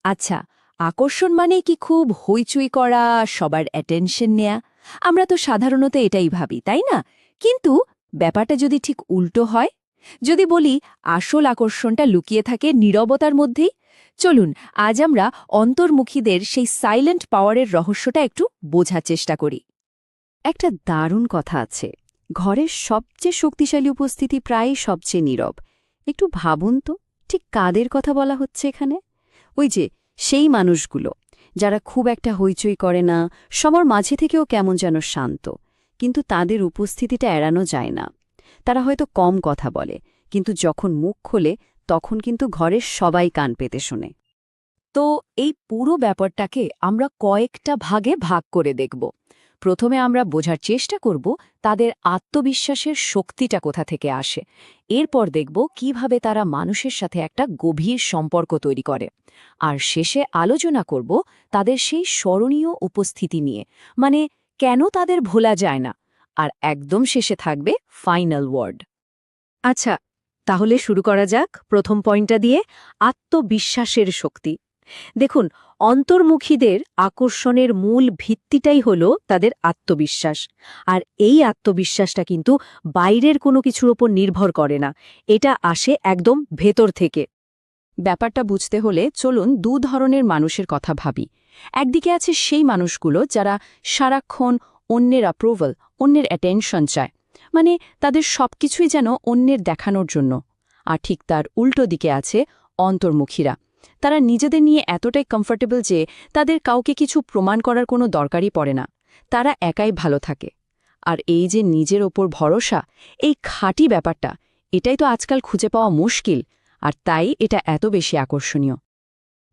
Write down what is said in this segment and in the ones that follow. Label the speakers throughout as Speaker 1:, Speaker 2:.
Speaker 1: আচ্ছা, আকর্ষণ মানে কি খুব হইচই করা, সবার অ্যাটেনশন নেয়া? আমরা তো সাধারণত এটাই ভাবি, তাই না? কিন্তু ব্যাপারটা যদি ঠিক উল্টো হয়, যদি বলি আসল আকর্ষণটা লুকিয়ে থাকে নীরবতার মধ্যেই, চলুন আজ আমরা অন্তর্মুখীদের সেই সাইলেন্ট পাওয়ারের রহস্যটা একটু বোঝার চেষ্টা করি।
Speaker 2: একটা দারুণ কথা আছে, ঘরের সবচেয়ে শক্তিশালী উপস্থিতি প্রায়ই সবচেয়ে নীরব। একটু ভাবুন তো, ঠিক কাদের কথা বলা হচ্ছে এখানে? ওই যে সেই মানুষগুলো যারা খুব একটা হইচই করে না, সবার মাঝে থেকেও কেমন যেন শান্ত, কিন্তু তাদের উপস্থিতিটা এড়ানো যায় না। তারা হয়তো কম কথা বলে, কিন্তু যখন মুখ খোলে তখন কিন্তু ঘরের সবাই কান পেতে শোনে।
Speaker 1: তো এই পুরো ব্যাপারটাকে আমরা কয়েকটা ভাগে ভাগ করে দেখব। প্রথমে আমরা বোঝার চেষ্টা করব তাদের আত্মবিশ্বাসের শক্তিটা কোথা থেকে আসে। এরপর দেখব কিভাবে তারা মানুষের সাথে একটা গভীর সম্পর্ক তৈরি করে। আর শেষে আলোচনা করব তাদের সেই স্মরণীয় উপস্থিতি নিয়ে, মানে কেন তাদের ভোলা যায় না। আর একদম শেষে থাকবে ফাইনাল ওয়ার্ড। আচ্ছা, তাহলে শুরু করা যাক প্রথম পয়েন্টটা দিয়ে, আত্মবিশ্বাসের শক্তি। দেখুন, অন্তর্মুখীদের আকর্ষণের মূল ভিত্তিটাই হলো তাদের আত্মবিশ্বাস। আর এই আত্মবিশ্বাসটা কিন্তু বাইরের কোনো কিছুর উপর নির্ভর করে না, এটা আসে একদম ভেতর থেকে। ব্যাপারটা বুঝতে হলে চলুন দু ধরনের মানুষের কথা ভাবি। একদিকে আছে সেই মানুষগুলো যারা সারাক্ষণ অন্যের অ্যাপ্রুভাল, অন্যের অ্যাটেনশন চায়, মানে তাদের সবকিছুই যেন অন্যের দেখানোর জন্য। আর ঠিক তার উল্টো দিকে আছে অন্তর্মুখীরা। তারা নিজেদের নিয়ে এতটাই কমফোর্টেবল যে তাদের কাউকে কিছু প্রমাণ করার কোনো দরকারই পড়ে না, তারা একাই ভালো থাকে। আর এই যে নিজের ওপর ভরসা, এই খাঁটি ব্যাপারটা, এটাই তো আজকাল খুঁজে পাওয়া মুশকিল, আর তাই এটা এত বেশি আকর্ষণীয়।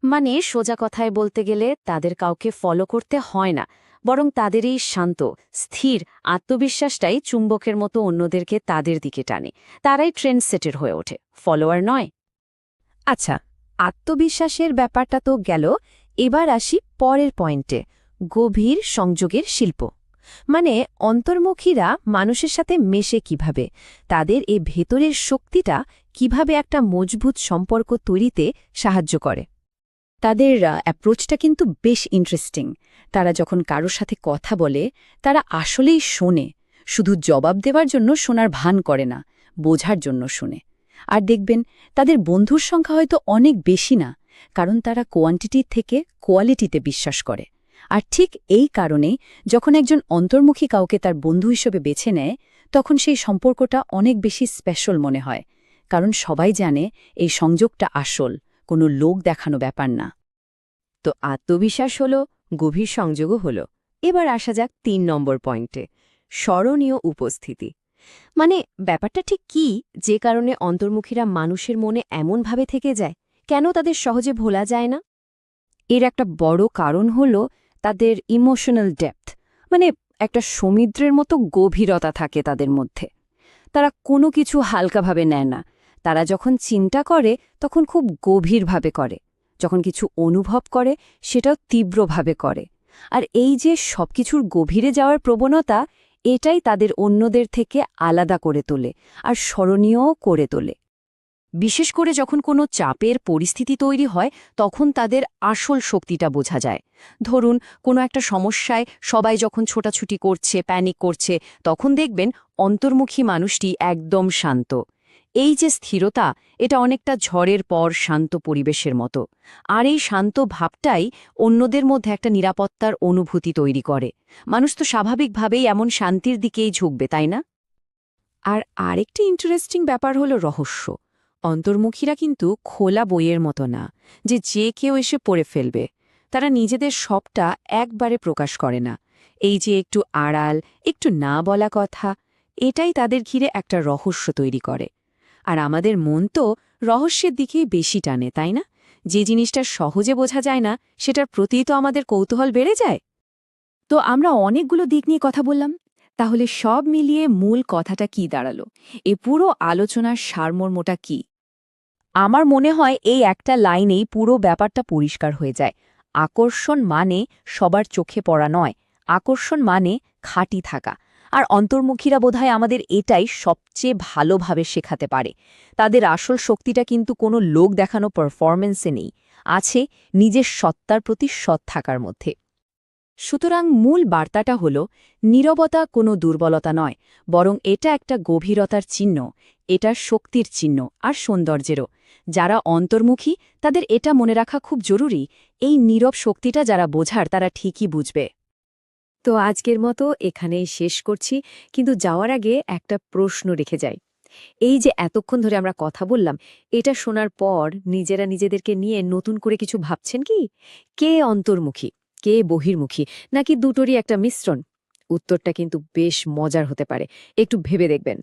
Speaker 1: মানে সোজা কথায় বলতে গেলে তাদের কাউকে ফলো করতে হয় না, বরং তাদের এই শান্ত, স্থির আত্মবিশ্বাসটাই চুম্বকের মতো অন্যদেরকে তাদের দিকে টানে। তারাই ট্রেন্ড সেটের হয়ে ওঠে, ফলোয়ার নয়। আচ্ছা, আত্মবিশ্বাসের ব্যাপারটা তো গেল, এবার আসি পরের পয়েন্টে, গভীর সংযোগের শিল্প। মানে অন্তর্মুখীরা মানুষের সাথে মেশে কিভাবে, তাদের এই ভেতরের শক্তিটা কিভাবে একটা মজবুত সম্পর্ক তৈরিতে সাহায্য করে। তাদের অ্যাপ্রোচটা কিন্তু বেশ ইন্টারেস্টিং। তারা যখন কারোর সাথে কথা বলে, তারা আসলেই শোনে, শুধু জবাব দেওয়ার জন্য শোনার ভান করে না, বোঝার জন্য শোনে। আর দেখবেন তাদের বন্ধুর সংখ্যা হয়তো অনেক বেশি না, কারণ তারা কোয়ান্টিটির থেকে কোয়ালিটিতে বিশ্বাস করে। আর ঠিক এই কারণেই যখন একজন অন্তর্মুখী কাউকে তার বন্ধু হিসেবে বেছে নেয়, তখন সেই সম্পর্কটা অনেক বেশি স্পেশাল মনে হয়, কারণ সবাই জানে এই সংযোগটা আসল, কোনো লোক দেখানো ব্যাপার না। তো আত্মবিশ্বাস হলো, গভীর সংযোগও হলো। এবার আসা যাক ৩ নম্বর পয়েন্টে, স্মরণীয় উপস্থিতি। মানে ব্যাপারটা ঠিক কি, যে কারণে অন্তর্মুখীরা মানুষের মনে এমনভাবে থেকে যায়, কেন তাদের সহজে ভোলা যায় না? এর একটা বড় কারণ হল তাদের ইমোশনাল ডেপথ। মানে একটা সমুদ্রের মতো গভীরতা থাকে তাদের মধ্যে। তারা কোনো কিছু হালকাভাবে নেয় না। তারা যখন চিন্তা করে তখন খুব গভীরভাবে করে, যখন কিছু অনুভব করে সেটাও তীব্রভাবে করে। আর এই যে সবকিছুর গভীরে যাওয়ার প্রবণতা, এটাই তাদের অন্যদের থেকে আলাদা করে তোলে আর স্মরণীয়ও করে তোলে। বিশেষ করে যখন কোনো চাপের পরিস্থিতি তৈরি হয়, তখন তাদের আসল শক্তিটা বোঝা যায়। ধরুন কোনো একটা সমস্যায় সবাই যখন ছোটাছুটি করছে, প্যানিক করছে, তখন দেখবেন অন্তর্মুখী মানুষটি একদম শান্ত। এই যে স্থিরতা, এটা অনেকটা ঝড়ের পর শান্ত পরিবেশের মতো। আর এই শান্ত ভাবটাই অন্যদের মধ্যে একটা নিরাপত্তার অনুভূতি তৈরি করে। মানুষ তো স্বাভাবিকভাবেই এমন শান্তির দিকেই ঝুঁকবে, তাই না? আর আরেকটি ইন্টারেস্টিং ব্যাপার হলো রহস্য। অন্তর্মুখীরা কিন্তু খোলা বইয়ের মতো না, যে যে কেউ এসে পড়ে ফেলবে। তারা নিজেদের সবটা একবারে প্রকাশ করে না। এই যে একটু আড়াল, একটু না বলা কথা, এটাই তাদের ঘিরে একটা রহস্য তৈরি করে। আর আমাদের মন তো রহস্যের দিকেই বেশি টানে, তাই না? যে জিনিসটা সহজে বোঝা যায় না, সেটার প্রতি তো আমাদের কৌতূহল বেড়ে যায়। তো আমরা অনেকগুলো দিক নিয়ে কথা বললাম, তাহলে সব মিলিয়ে মূল কথাটা কি দাঁড়ালো? এ পুরো আলোচনার সারমর্মটা কি? আমার মনে হয় এই একটা লাইনেই পুরো ব্যাপারটা পরিষ্কার হয়ে যায়। আকর্ষণ মানে সবার চোখে পড়া নয়, আকর্ষণ মানে খাঁটি থাকা। আর অন্তর্মুখীরা বোধহয় আমাদের এটাই সবচেয়ে ভালোভাবে শেখাতে পারে। তাদের আসল শক্তিটা কিন্তু কোনো লোক দেখানো পারফরম্যান্সে নেই, আছে নিজের সত্তার প্রতি সৎ থাকার মধ্যে। সুতরাং মূল বার্তাটা হল নীরবতা কোনো দুর্বলতা নয়, বরং এটা একটা গভীরতার চিহ্ন, এটা শক্তির চিহ্ন আর সৌন্দর্যেরও। যারা অন্তর্মুখী তাদের এটা মনে রাখা খুব জরুরি, এই নীরব শক্তিটা যারা বোঝার তারা ঠিকই বুঝবে।
Speaker 2: তো আজকের মতো এখানেই শেষ করছি, কিন্তু যাওয়ার আগে একটা প্রশ্ন রেখে যাই। এই যে এতক্ষণ ধরে আমরা কথা বললাম, এটা শোনার পর নিজেরা নিজেদেরকে নিয়ে নতুন করে কিছু ভাবছেন কি? কে অন্তর্মুখী, কে বহির্মুখী, নাকি দুটোরই একটা মিশ্রণ? উত্তরটা কিন্তু বেশ মজার হতে পারে, একটু ভেবে দেখবেন।